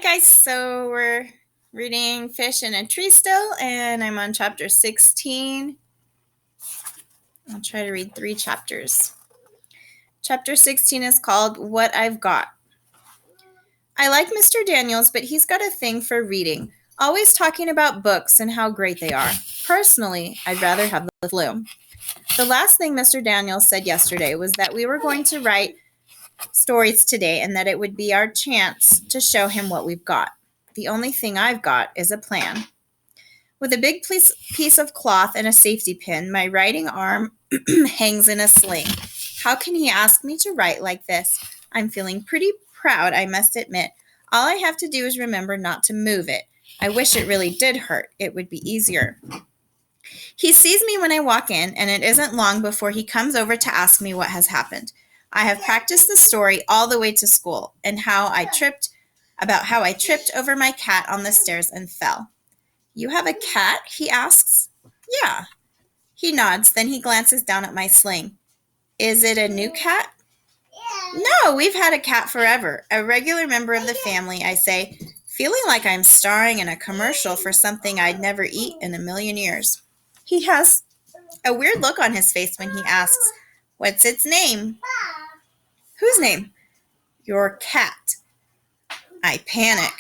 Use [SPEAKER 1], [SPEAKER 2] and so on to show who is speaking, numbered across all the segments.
[SPEAKER 1] guys, so we're reading Fish in a Tree still, and I'm on chapter 16. I'll try to read 3 chapters. Chapter 16 is called What I've Got. I like Mr. Daniels, but he's got a thing for reading, always talking about books and how great they are. Personally, I'd rather have the flu. The last thing Mr. Daniels said yesterday was that we were going to write stories today and that it would be our chance to show him what we've got. The only thing I've got is a plan. With a big piece of cloth and a safety pin, my writing arm hangs in a sling. How can he ask me to write like this? I'm feeling pretty proud, I must admit. All I have to do is remember not to move it. I wish it really did hurt. It would be easier. He sees me when I walk in, and it isn't long before he comes over to ask me what has happened. I have practiced the story all the way to school, and how I tripped over my cat on the stairs and fell. You have a cat? He asks. Yeah. He nods, then he glances down at my sling. Is it a new cat? No, we've had a cat forever. A regular member of the family, I say, feeling like I'm starring in a commercial for something I'd never eat in a million years. He has a weird look on his face when he asks, What's its name? Whose name? Your cat. I panic.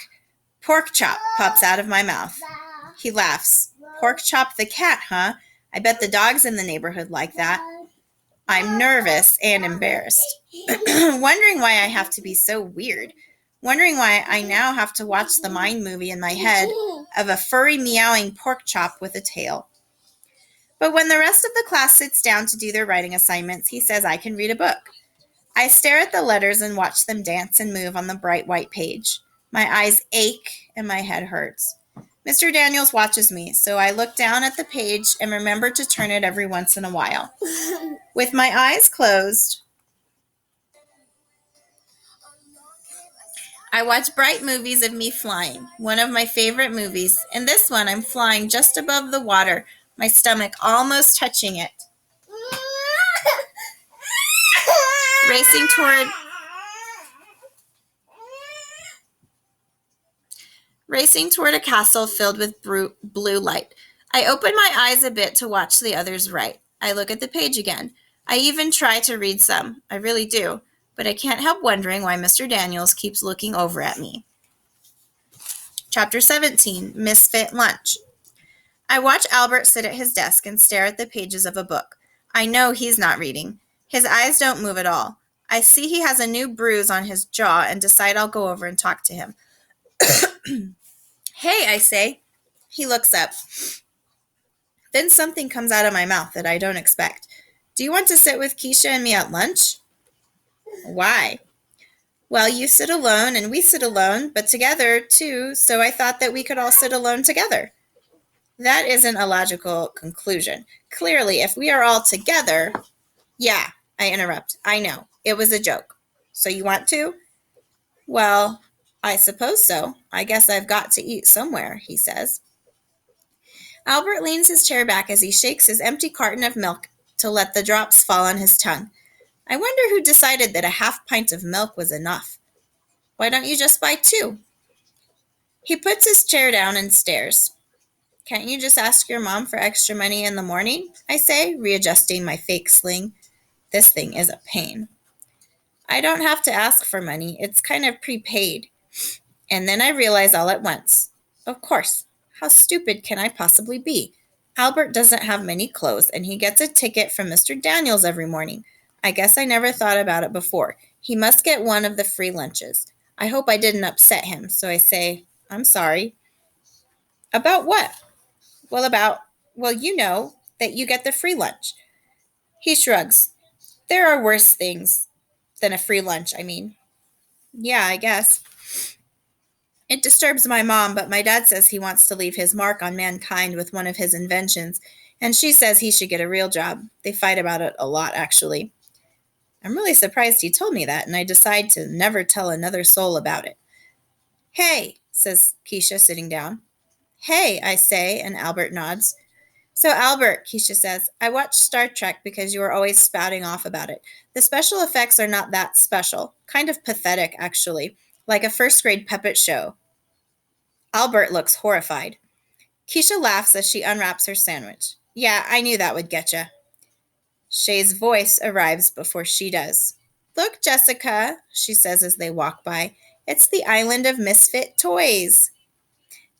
[SPEAKER 1] Pork chop pops out of my mouth. He laughs. Pork chop the cat, huh? I bet the dogs in the neighborhood like that. I'm nervous and embarrassed, wondering why I have to be so weird, wondering why I now have to watch the mind movie in my head of a furry meowing pork chop with a tail. But when the rest of the class sits down to do their writing assignments, he says I can read a book. I stare at the letters and watch them dance and move on the bright white page. My eyes ache and my head hurts. Mr. Daniels watches me, so I look down at the page and remember to turn it every once in a while. With my eyes closed, I watch bright movies of me flying, one of my favorite movies. In this one, I'm flying just above the water, my stomach almost touching it. Racing toward a castle filled with blue light. I open my eyes a bit to watch the others write. I look at the page again. I even try to read some. I really do. But I can't help wondering why Mr. Daniels keeps looking over at me. Chapter 17, Misfit Lunch. I watch Albert sit at his desk and stare at the pages of a book. I know he's not reading. His eyes don't move at all. I see he has a new bruise on his jaw and decide I'll go over and talk to him. Hey, I say. He looks up. Then something comes out of my mouth that I don't expect. Do you want to sit with Keisha and me at lunch? Why? Well, you sit alone and we sit alone, but together too, so I thought that we could all sit alone together. That isn't a logical conclusion. Clearly, if we are all together... Yeah, I interrupt. I know. It was a joke. So you want to? Well, I suppose so. I guess I've got to eat somewhere, he says. Albert leans his chair back as he shakes his empty carton of milk to let the drops fall on his tongue. I wonder who decided that a half pint of milk was enough. Why don't you just buy 2? He puts his chair down and stares. Can't you just ask your mom for extra money in the morning? I say, readjusting my fake sling. This thing is a pain. I don't have to ask for money. It's kind of prepaid. And then I realize all at once. Of course. How stupid can I possibly be? Albert doesn't have many clothes, and he gets a ticket from Mr. Daniels every morning. I guess I never thought about it before. He must get one of the free lunches. I hope I didn't upset him, so I say, I'm sorry. About what? Well, you know, that you get the free lunch. He shrugs. There are worse things than a free lunch, I mean. Yeah, I guess. It disturbs my mom, but my dad says he wants to leave his mark on mankind with one of his inventions, and she says he should get a real job. They fight about it a lot, actually. I'm really surprised he told me that, and I decide to never tell another soul about it. Hey, says Keisha, sitting down. Hey, I say, and Albert nods. So, Albert, Keisha says, I watched Star Trek because you were always spouting off about it. The special effects are not that special. Kind of pathetic, actually. Like a first-grade puppet show. Albert looks horrified. Keisha laughs as she unwraps her sandwich. Yeah, I knew that would get you. Shay's voice arrives before she does. Look, Jessica, she says as they walk by. It's the island of misfit toys.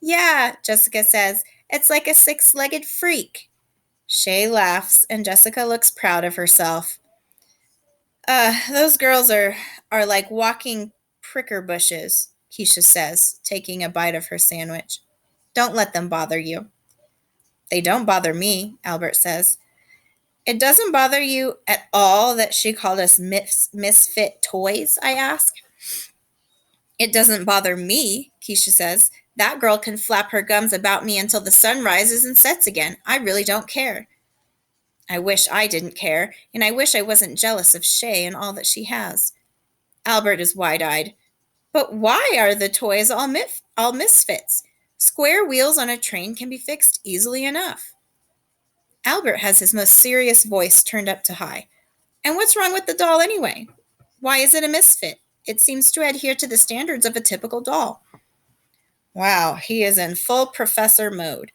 [SPEAKER 1] Yeah, Jessica says. It's like a six-legged freak. Shay laughs, and Jessica looks proud of herself. Those girls are like walking pricker bushes, Keisha says, taking a bite of her sandwich. Don't let them bother you. They don't bother me, Albert says. It doesn't bother you at all that she called us misfit toys, I ask. It doesn't bother me, Keisha says. That girl can flap her gums about me until the sun rises and sets again. I really don't care. I wish I didn't care, and I wish I wasn't jealous of Shay and all that she has. Albert is wide-eyed. But why are the toys all misfits? Square wheels on a train can be fixed easily enough. Albert has his most serious voice turned up to high. And what's wrong with the doll anyway? Why is it a misfit? It seems to adhere to the standards of a typical doll. Wow, he is in full professor mode.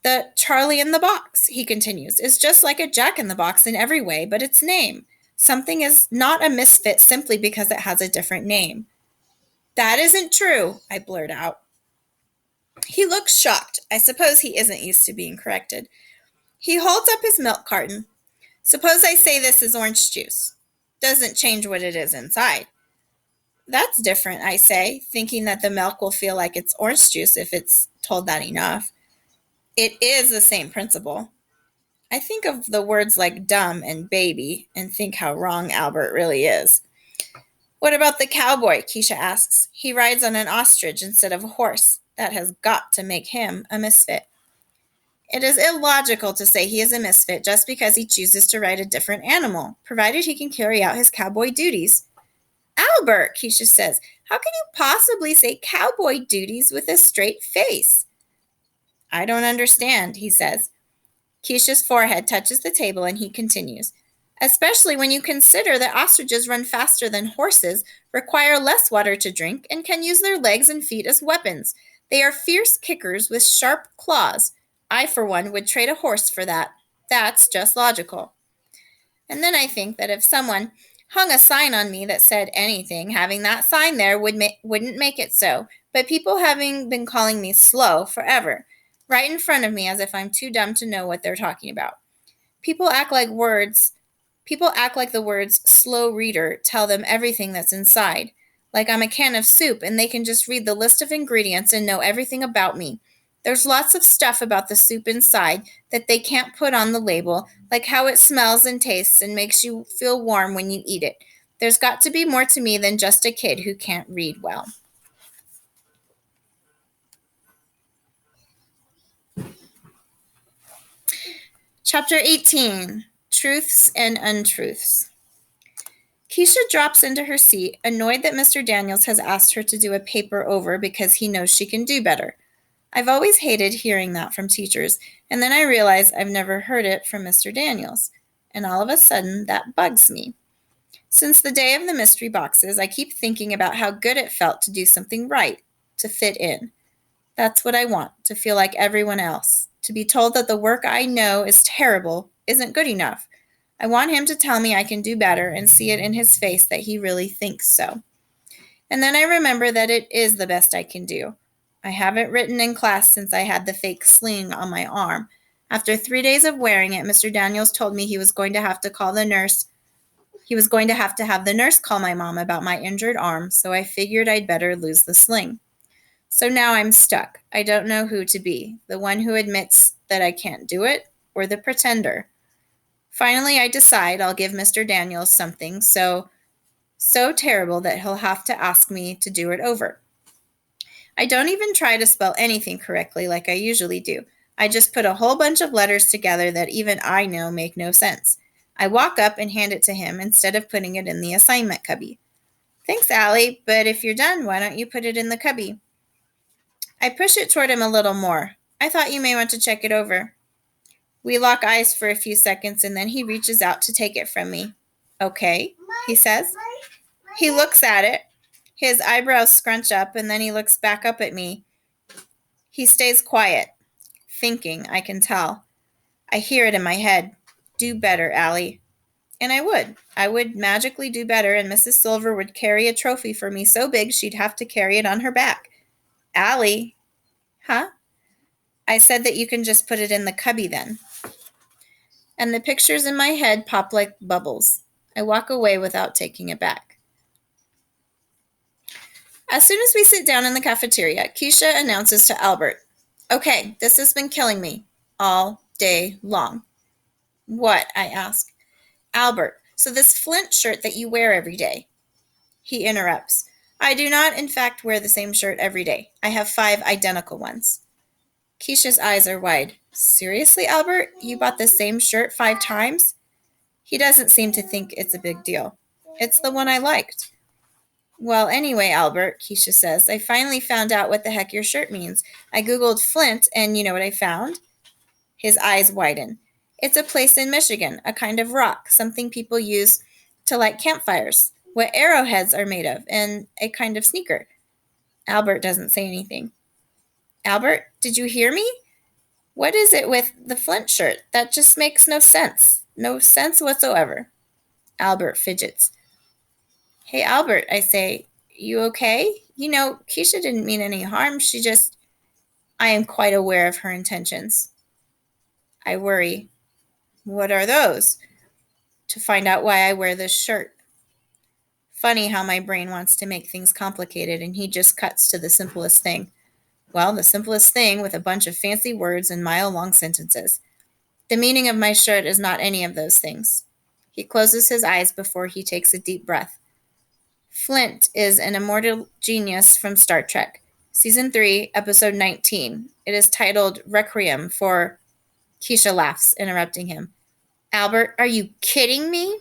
[SPEAKER 1] The Charlie in the Box, he continues, is just like a Jack in the Box in every way but its name. Something is not a misfit simply because it has a different name. That isn't true, I blurt out. He looks shocked. I suppose he isn't used to being corrected. He holds up his milk carton. Suppose I say this is orange juice. Doesn't change what it is inside. That's different, I say, thinking that the milk will feel like it's orange juice if it's told that enough. It is the same principle. I think of the words like dumb and baby and think how wrong Albert really is. What about the cowboy? Keisha asks. He rides on an ostrich instead of a horse. That has got to make him a misfit. It is illogical to say he is a misfit just because he chooses to ride a different animal, provided he can carry out his cowboy duties. Albert, Keisha says, how can you possibly say cowboy duties with a straight face? I don't understand, he says. Keisha's forehead touches the table and he continues. Especially when you consider that ostriches run faster than horses, require less water to drink, and can use their legs and feet as weapons. They are fierce kickers with sharp claws. I, for one, would trade a horse for that. That's just logical. And then I think that if someone hung a sign on me that said anything, having that sign there wouldn't make it so. But people having been calling me slow forever, right in front of me as if I'm too dumb to know what they're talking about. People act like the words slow reader tell them everything that's inside. Like I'm a can of soup and they can just read the list of ingredients and know everything about me. There's lots of stuff about the soup inside that they can't put on the label, like how it smells and tastes and makes you feel warm when you eat it. There's got to be more to me than just a kid who can't read well. Chapter 18, Truths and Untruths. Keisha drops into her seat, annoyed that Mr. Daniels has asked her to do a paper over because he knows she can do better. I've always hated hearing that from teachers, and then I realize I've never heard it from Mr. Daniels, and all of a sudden that bugs me. Since the day of the mystery boxes, I keep thinking about how good it felt to do something right, to fit in. That's what I want, to feel like everyone else, to be told that the work I know is terrible isn't good enough. I want him to tell me I can do better and see it in his face that he really thinks so. And then I remember that it is the best I can do. I haven't written in class since I had the fake sling on my arm. After 3 days of wearing it, Mr. Daniels told me he was going to have to call the nurse. He was going to have the nurse call my mom about my injured arm, so I figured I'd better lose the sling. So now I'm stuck. I don't know who to be, the one who admits that I can't do it, or the pretender. Finally, I decide I'll give Mr. Daniels something so terrible that he'll have to ask me to do it over. I don't even try to spell anything correctly like I usually do. I just put a whole bunch of letters together that even I know make no sense. I walk up and hand it to him instead of putting it in the assignment cubby. Thanks, Allie, but if you're done, why don't you put it in the cubby? I push it toward him a little more. I thought you may want to check it over. We lock eyes for a few seconds and then he reaches out to take it from me. Okay, he says. He looks at it. His eyebrows scrunch up, and then he looks back up at me. He stays quiet, thinking, I can tell. I hear it in my head. Do better, Allie. And I would. I would magically do better, and Mrs. Silver would carry a trophy for me so big she'd have to carry it on her back. Allie. Huh? I said that you can just put it in the cubby then. And the pictures in my head pop like bubbles. I walk away without taking it back. As soon as we sit down in the cafeteria, Keisha announces to Albert, Okay, this has been killing me all day long. What? I ask. Albert, so this Flint shirt that you wear every day. He interrupts. I do not, in fact, wear the same shirt every day. I have 5 identical ones. Keisha's eyes are wide. Seriously, Albert? You bought the same shirt 5 times? He doesn't seem to think it's a big deal. It's the one I liked. Well, anyway, Albert, Keisha says, I finally found out what the heck your shirt means. I Googled Flint, and you know what I found? His eyes widen. It's a place in Michigan, a kind of rock, something people use to light campfires, what arrowheads are made of, and a kind of sneaker. Albert doesn't say anything. Albert, did you hear me? What is it with the Flint shirt? That just makes no sense. No sense whatsoever. Albert fidgets. Hey, Albert, I say, you okay? You know, Keisha didn't mean any harm. I am quite aware of her intentions. I worry. What are those? To find out why I wear this shirt. Funny how my brain wants to make things complicated and he just cuts to the simplest thing. Well, the simplest thing with a bunch of fancy words and mile-long sentences. The meaning of my shirt is not any of those things. He closes his eyes before he takes a deep breath. Flint is an immortal genius from Star Trek, Season 3, Episode 19. It is titled Requiem for... Keisha laughs, interrupting him. Albert, are you kidding me?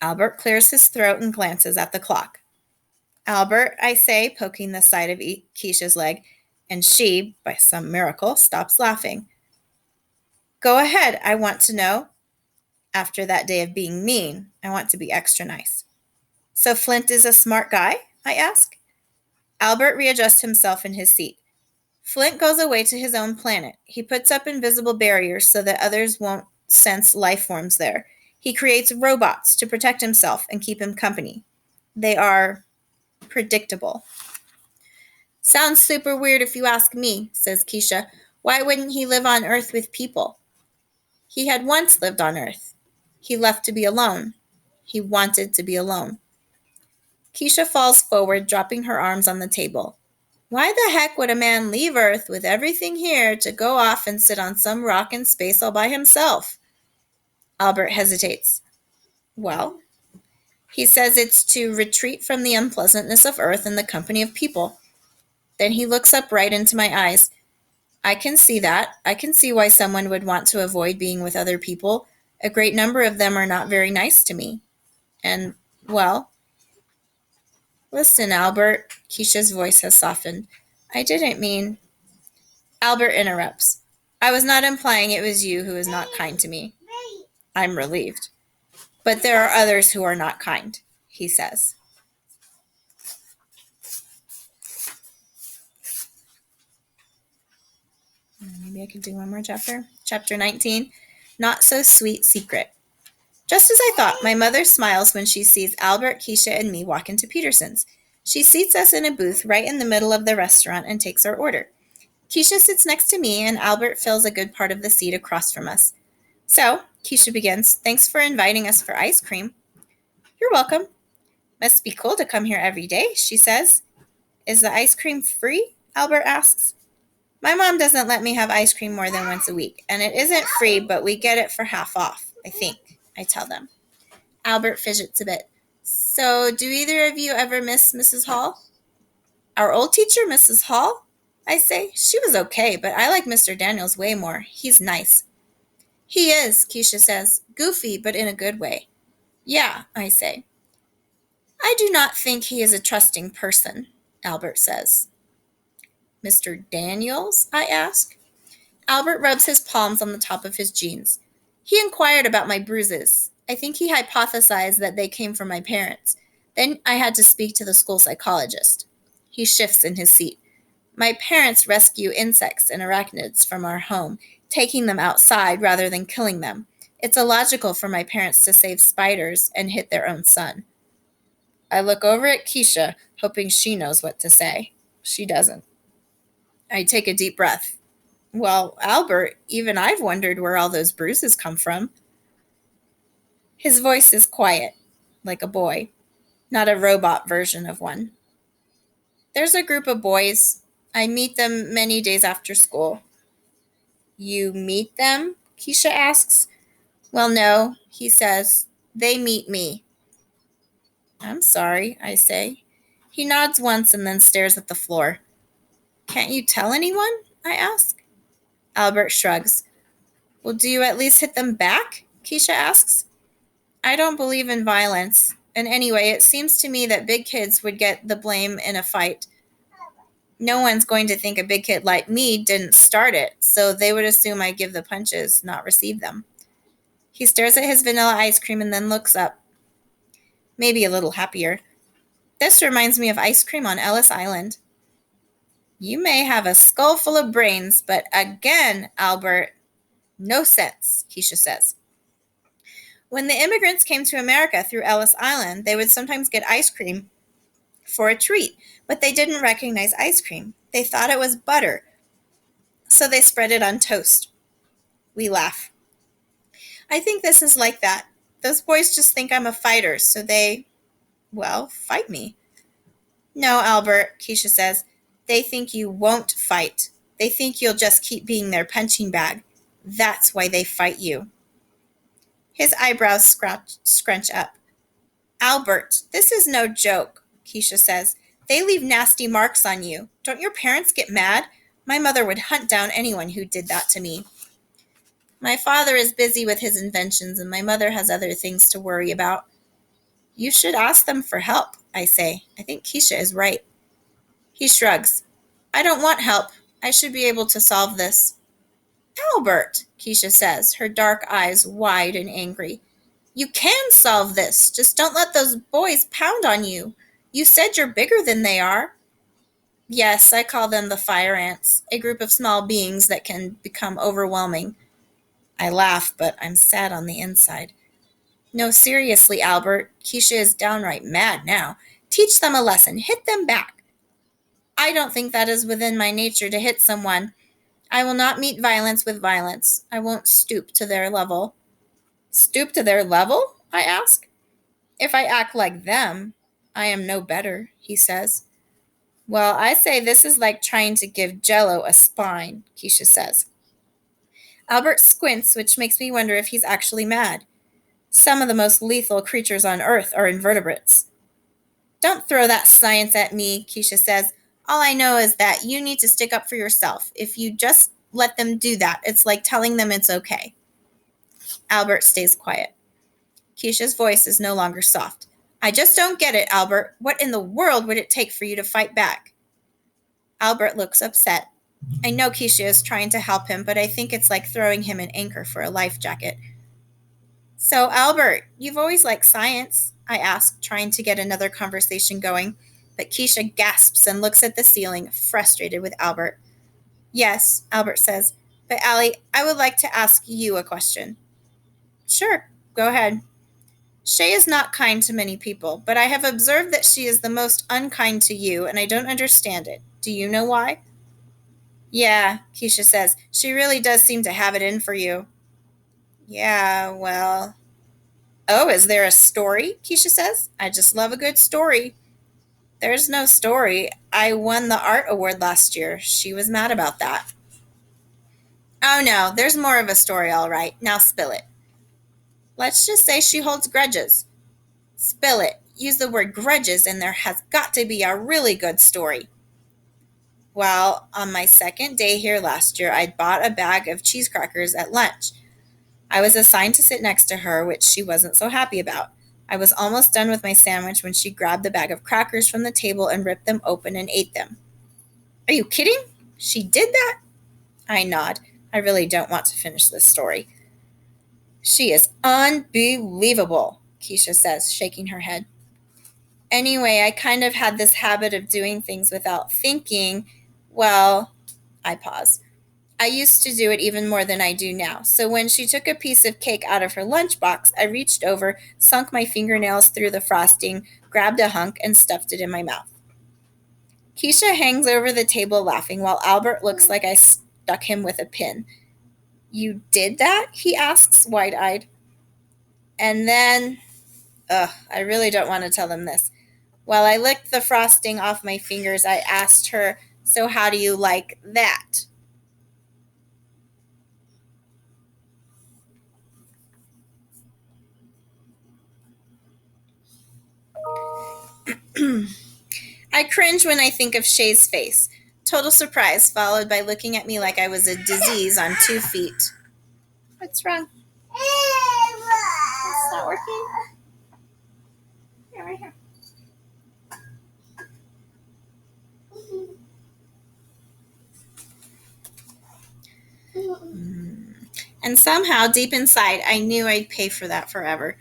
[SPEAKER 1] Albert clears his throat and glances at the clock. Albert, I say, poking the side of Keisha's leg, and she, by some miracle, stops laughing. Go ahead, I want to know. After that day of being mean, I want to be extra nice. So Flint is a smart guy? I ask. Albert readjusts himself in his seat. Flint goes away to his own planet. He puts up invisible barriers so that others won't sense life forms there. He creates robots to protect himself and keep him company. They are predictable. Sounds super weird if you ask me, says Keisha. Why wouldn't he live on Earth with people? He had once lived on Earth. He left to be alone. He wanted to be alone. Keisha falls forward, dropping her arms on the table. Why the heck would a man leave Earth with everything here to go off and sit on some rock in space all by himself? Albert hesitates. Well, he says it's to retreat from the unpleasantness of Earth in the company of people. Then he looks up right into my eyes. I can see that. I can see why someone would want to avoid being with other people. A great number of them are not very nice to me. And, well... Listen, Albert, Keisha's voice has softened. I didn't mean... Albert interrupts. I was not implying it was you who is not kind to me. I'm relieved. But there are others who are not kind, he says. Maybe I could do one more chapter. Chapter 19, Not So Sweet Secret. Just as I thought, my mother smiles when she sees Albert, Keisha, and me walk into Peterson's. She seats us in a booth right in the middle of the restaurant and takes our order. Keisha sits next to me, and Albert fills a good part of the seat across from us. So, Keisha begins, thanks for inviting us for ice cream. You're welcome. Must be cool to come here every day, she says. Is the ice cream free? Albert asks. My mom doesn't let me have ice cream more than once a week, and it isn't free, but we get it for half off, I think, I tell them. Albert fidgets a bit. So, do either of you ever miss Mrs. Hall? Our old teacher, Mrs. Hall? I say. She was okay, but I like Mr. Daniels way more. He's nice. He is, Keisha says. Goofy, but in a good way. Yeah, I say. I do not think he is a trusting person, Albert says. Mr. Daniels? I ask. Albert rubs his palms on the top of his jeans. He inquired about my bruises. I think he hypothesized that they came from my parents. Then I had to speak to the school psychologist. He shifts in his seat. My parents rescue insects and arachnids from our home, taking them outside rather than killing them. It's illogical for my parents to save spiders and hit their own son. I look over at Keisha, hoping she knows what to say. She doesn't. I take a deep breath. Well, Albert, even I've wondered where all those bruises come from. His voice is quiet, like a boy, not a robot version of one. There's a group of boys. I meet them many days after school. You meet them? Keisha asks. Well, no, he says. They meet me. I'm sorry, I say. He nods once and then stares at the floor. Can't you tell anyone? I ask. Albert shrugs. Well, do you at least hit them back? Keisha asks. I don't believe in violence. And anyway, it seems to me that big kids would get the blame in a fight. No one's going to think a big kid like me didn't start it, so they would assume I give the punches, not receive them. He stares at his vanilla ice cream and then looks up. Maybe a little happier. This reminds me of ice cream on Ellis Island. You may have a skull full of brains, but again, Albert, no sense, Keisha says. When the immigrants came to America through Ellis Island, they would sometimes get ice cream for a treat, but they didn't recognize ice cream. They thought it was butter, so they spread it on toast. We laugh. I think this is like that. Those boys just think I'm a fighter, so they, fight me. No, Albert, Keisha says. They think you won't fight. They think you'll just keep being their punching bag. That's why they fight you. His eyebrows scrunch up. Albert, this is no joke, Keisha says. They leave nasty marks on you. Don't your parents get mad? My mother would hunt down anyone who did that to me. My father is busy with his inventions, and my mother has other things to worry about. You should ask them for help, I say. I think Keisha is right. He shrugs. I don't want help. I should be able to solve this. Albert, Keisha says, her dark eyes wide and angry. You can solve this. Just don't let those boys pound on you. You said you're bigger than they are. Yes, I call them the fire ants, a group of small beings that can become overwhelming. I laugh, but I'm sad on the inside. No, seriously, Albert. Keisha is downright mad now. Teach them a lesson. Hit them back. I don't think that is within my nature to hit someone. I will not meet violence with violence. I won't stoop to their level. Stoop to their level? I ask. If I act like them, I am no better, he says. Well, I say this is like trying to give Jello a spine, Keisha says. Albert squints, which makes me wonder if he's actually mad. Some of the most lethal creatures on Earth are invertebrates. Don't throw that science at me, Keisha says. All I know is that you need to stick up for yourself. If you just let them do that, it's like telling them it's okay. Albert stays quiet. Keisha's voice is no longer soft. I just don't get it, Albert. What in the world would it take for you to fight back? Albert looks upset. I know Keisha is trying to help him, but I think it's like throwing him an anchor for a life jacket. So, Albert, you've always liked science, I ask, trying to get another conversation going, but Keisha gasps and looks at the ceiling, frustrated with Albert. Yes, Albert says, but Allie, I would like to ask you a question. Sure, go ahead. Shay is not kind to many people, but I have observed that she is the most unkind to you, and I don't understand it. Do you know why? Yeah, Keisha says, she really does seem to have it in for you. Yeah, well... Oh, is there a story? Keisha says. I just love a good story. There's no story. I won the art award last year. She was mad about that. Oh no, there's more of a story, all right. Now spill it. Let's just say she holds grudges. Spill it. Use the word grudges and there has got to be a really good story. Well, on my second day here last year, I'd bought a bag of cheese crackers at lunch. I was assigned to sit next to her, which she wasn't so happy about. I was almost done with my sandwich when she grabbed the bag of crackers from the table and ripped them open and ate them. Are you kidding? She did that? I nod. I really don't want to finish this story. She is unbelievable, Keisha says, shaking her head. Anyway, I kind of had this habit of doing things without thinking. Well, I pause. I used to do it even more than I do now. So when she took a piece of cake out of her lunchbox, I reached over, sunk my fingernails through the frosting, grabbed a hunk, and stuffed it in my mouth. Keisha hangs over the table laughing while Albert looks like I stuck him with a pin. You did that? He asks, wide-eyed. And then, I really don't want to tell them this. While I licked the frosting off my fingers, I asked her, so how do you like that? I cringe when I think of Shay's face. Total surprise, followed by looking at me like I was a disease on 2 feet. What's wrong? It's not working? Yeah, right here. And somehow, deep inside, I knew I'd pay for that forever.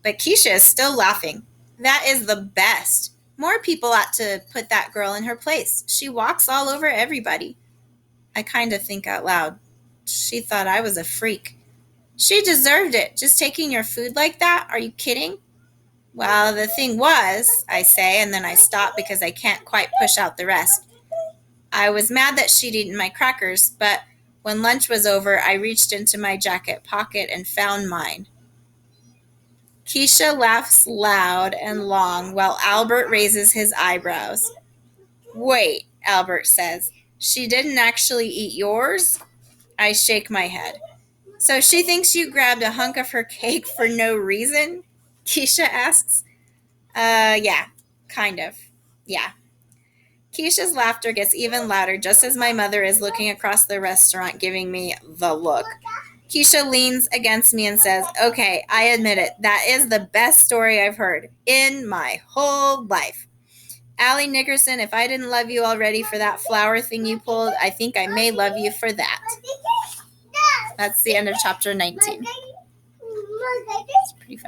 [SPEAKER 1] But Keisha is still laughing. That is the best. More people ought to put that girl in her place. She walks all over everybody. I kind of think out loud. She thought I was a freak. She deserved it. Just taking your food like that? Are you kidding? Well, the thing was, I say, and then I stop because I can't quite push out the rest. I was mad that she'd eaten my crackers, but when lunch was over, I reached into my jacket pocket and found mine. Keisha laughs loud and long while Albert raises his eyebrows. Wait, Albert says. She didn't actually eat yours? I shake my head. So she thinks you grabbed a hunk of her cake for no reason? Keisha asks. Yeah, kind of. Yeah. Keisha's laughter gets even louder just as my mother is looking across the restaurant giving me the look. Keisha leans against me and says, okay, I admit it. That is the best story I've heard in my whole life. Allie Nickerson, if I didn't love you already for that flower thing you pulled, I think I may love you for that. That's the end of chapter 19.